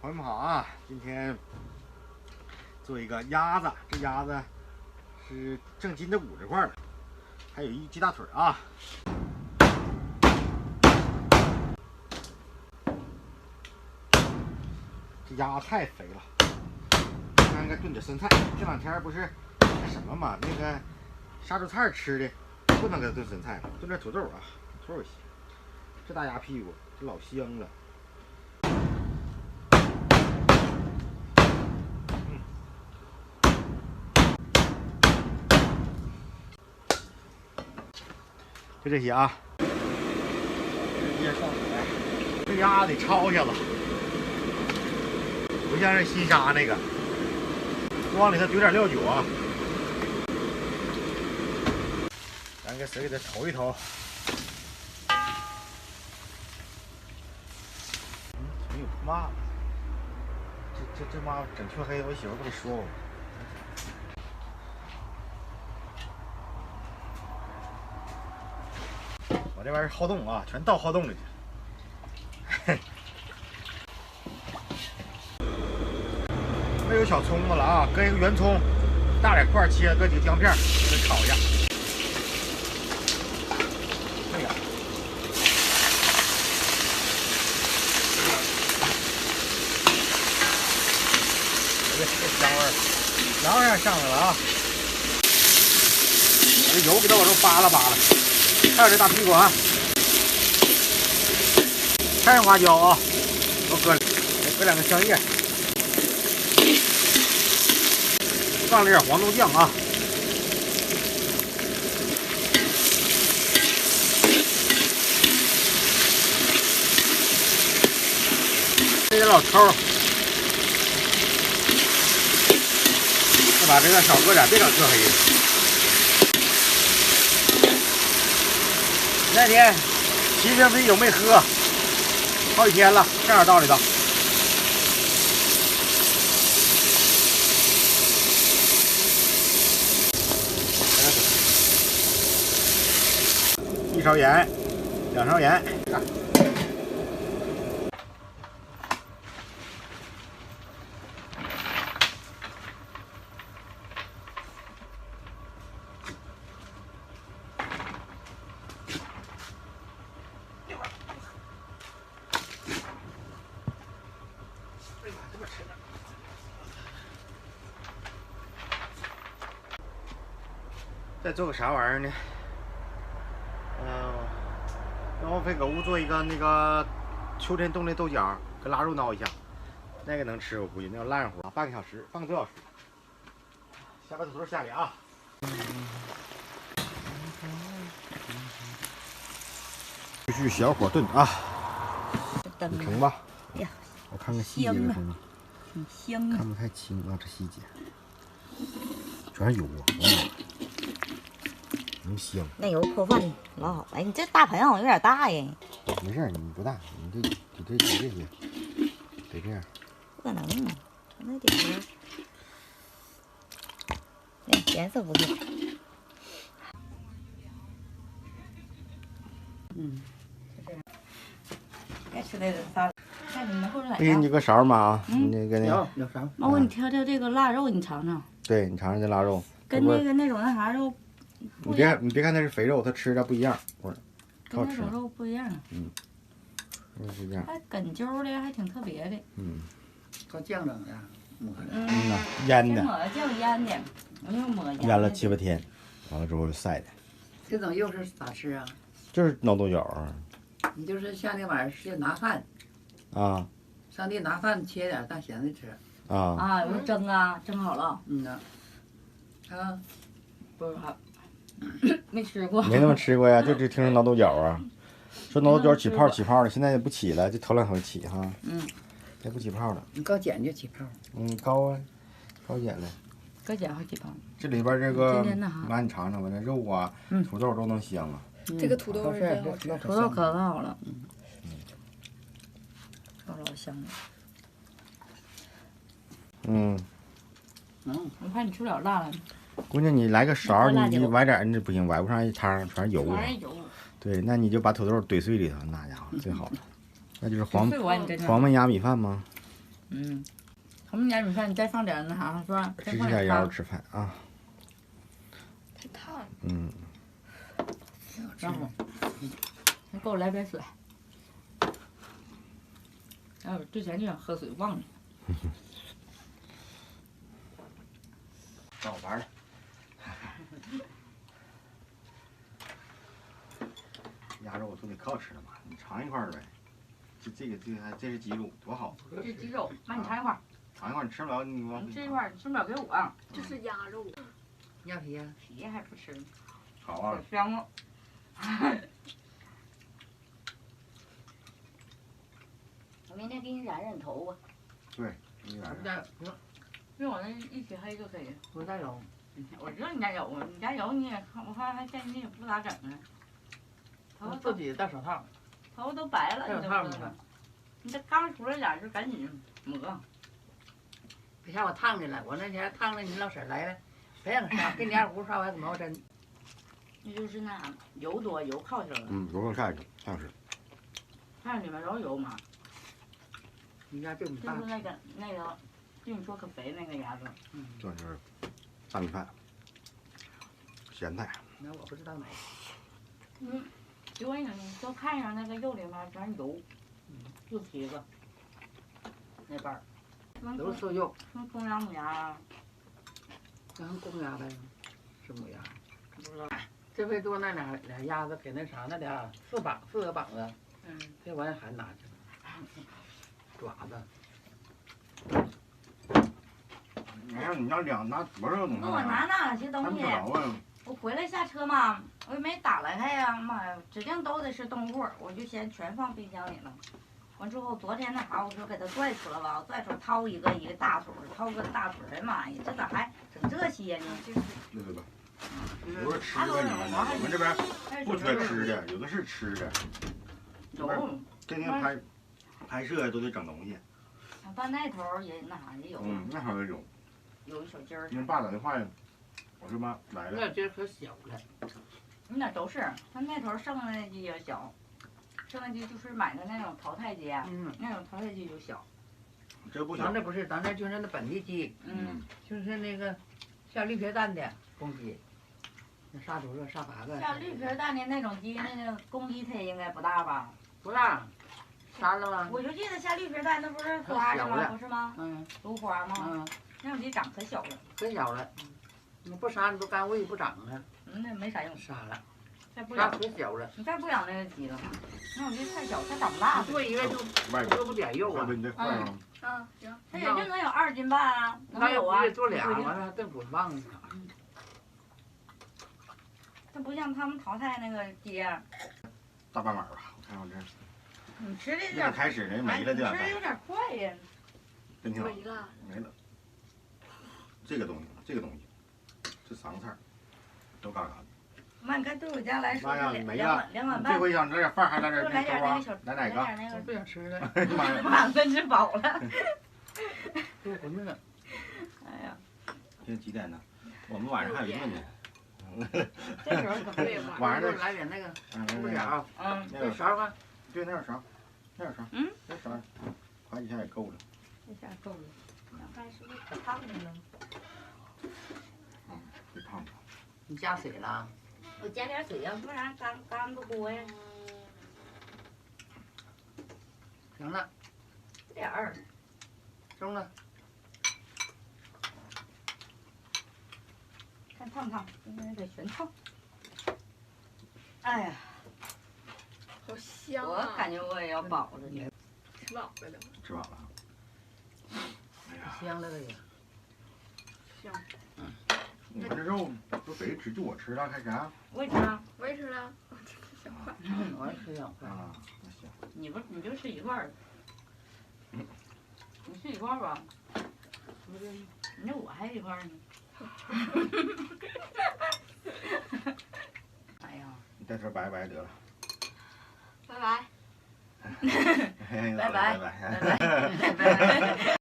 朋友们好啊！今天做一个鸭子，这鸭子是正筋的骨这块的，还有一鸡大腿啊。这鸭子太肥了，应该炖点生菜。这两天不是那什么嘛，那个杀猪菜吃的，不能给它炖生菜了，炖点土豆啊，土豆行。这大鸭屁股这老香了。 就这些啊，直接上来。这鸭得焯一下子，不像是新杀那个，往里头丢点料酒啊。咱给水给它投一投。没有破袜子，这妈整黢黑，我媳妇跟你说过。 我这玩意儿好动啊，全倒好动里去。没有小葱子了啊，搁一个圆葱，大点块切，搁几个姜片，给它炒一下。这个，这香味儿，香味儿上来了啊！把这油给它往这扒拉扒拉。 还有这大屁股啊，开上花椒啊，都搁两个香叶，放了点黄豆酱啊，这些老抽，再把这个少搁点，别整黢黑的。 那天骑瓶啤酒没喝，好几天了，正好到里头。1勺盐，2勺盐。再做个啥玩意儿呢？让我飞狗屋做一个那个秋天冻的豆角，跟腊肉闹一下，那个能吃我估计那要烂乎，半个小时，半个多小时。先把土豆下里啊。继续小火炖啊，你成吧？呀，我看看细节的东西，挺香啊，看不太清啊，这细节，全是油啊！能香。那油破饭老好。哎，你这大盆好像有点大呀。没事，你不大，你这些，得这样。不可能啊，那点儿。哎，颜色不错。嗯，就这样。该吃的仨。看你们后头来。给你个勺嘛啊，你那个那有勺。妈，我给你挑挑这个腊肉，你尝尝。对你尝尝这腊肉，跟那种那啥肉。 你别看它是肥肉，它吃着不一样，不是，好吃。跟那种肉不一样啊。是这样。还梗揪的，还挺特别的。搁酱整的，抹的。呐，腌的。抹酱腌的，我就抹腌了7、8天，完了之后就晒的。这种肉是咋吃啊？就是熬豆角啊。你就是像那玩意儿是拿饭，啊。上地拿饭切点当咸的吃。啊。啊，有时候蒸啊，蒸好了。呐。啊。不是还。没吃过，没那么吃过呀，就只听说熬豆角啊，说熬豆角起泡的，现在也不起了，就头2头起哈，也不起泡了。你高碱就起泡。高啊，高碱了。高碱好起泡。这里边这个，妈你尝尝吧，这肉啊，土豆都能香啊。这个土豆是真好吃，土豆可好了，老香了。我怕你吃不了辣了。 姑娘，你来个勺，你崴点，那不行，崴不上一汤，全是油啊。全是油。对，那你就把土豆怼碎里头，那家伙最好了。那就是黄焖鸭米饭吗？嗯，他们家米饭你再放点那啥是吧？再直接鸭肉放点汤，吃饭啊。太烫了。嗯，然后再给我来杯水。哎，我之前就想喝水，忘了。到玩了。鸭肉都得可好吃了嘛，你尝一块儿呗。这是鸡肉，多好！这是鸡肉，妈你尝一块儿，尝一块儿你吃不了，你往你吃一块儿，你吃不了给我。这是鸭肉，鸭皮呀，皮还不吃，好啊可。香了。我明天给你染染头发，对，有点儿我们家用我那一起黑就可以。我家有，我知道你家有啊，你家有你也看，我看还见你也不咋整呢。头发都我自己戴手套，头发都白了，戴你手套呢都不知道。你这刚出来点儿就赶紧抹。别像我烫的了，我那天烫的你老婶儿来了，别让刷，给你二胡刷完怎么针？那就是那油多，油靠上了，嗯，油更下去，像是。看里面都是油嘛。你家这么大就是，那个，就你说可肥那个鸭子，这就是大米饭，咸菜。那我不知道哪个。就我跟你说，看上那个肉里面全是油，就皮子，那半儿。都是瘦肉，从公鸭母鸭啊，咱公鸭呗，是母鸭。不知道。这回多那俩鸭子给那啥那俩四个膀子，这玩意儿还拿去了，爪子。你要拿多少东西？那我拿哪些东西？啊。我回来下车嘛，我也没打开呀，妈呀，指定都得是冻货，我就先全放冰箱里了。完之后，昨天那啥，我说给它拽出来吧，我拽出来掏一个大腿儿，掏个大腿儿，哎妈呀，这咋还整这些呢？这是对对对，不是吃的，我们这边不缺吃的，有的是吃的。有，天天拍摄都得整东西。但那头儿也那啥也有，那还有有。有一小鸡儿。你爸打电话呀，我说妈来了。那鸡可小了。你那都是，他那头儿剩的那鸡也小，剩的鸡就是买的那种淘汰鸡，那种淘汰鸡就小。这不小。咱这不是，咱这就是那本地鸡，就是那个下绿皮蛋的公鸡，那杀多少杀8个。像绿皮蛋的那种鸡，那个公鸡它也应该不大吧？不大，杀了吗？我就记得下绿皮蛋，那不是花的吗？不是吗？芦花吗？那种鸡长可小了。可小了，你不杀你都干胃不长啊。那没啥用。杀了，再不养可小了。你再不养那个鸡了，那种鸡太小，它长不大。做一个就不点肉啊。行。它也就能有2斤半啊，能有啊。做俩完了炖滚棒呢。它不像他们淘汰那个鸡。大半碗吧，我看我这。你吃的有点开始的没了这。吃的有点快呀。真挺好。没了。这个东西，这3个菜都嘎嘎的。妈，你看对我家来说，两碗半。这回想来点饭，还来点来点那个小，来哪个？我不想吃了。妈呀！满分吃饱了。多馄饨。哎呀。现在几点呢？我们晚上还有一顿呢。这时候可不得晚上来点那个猪脚，那勺啊，对，那勺，那勺，那勺，划几下也够了。这下够了。刚才是不是可烫的呢？别烫着。你加水了？我加点水呀，不然干不锅呀。行了。点儿。中了。看烫不烫？应该得全烫。哎呀，好香我感觉我也要饱了呢。吃饱了都。吃饱了。哎呀，香了这个。香。你们这肉都谁吃？就我吃了，开啥？我也吃啊。我也吃了，我吃2块。我也吃2块。啊，那行。你就吃1块儿。你吃1块吧。你这我还1块呢。哎呀！你再说拜拜得了。拜拜。拜拜。拜拜。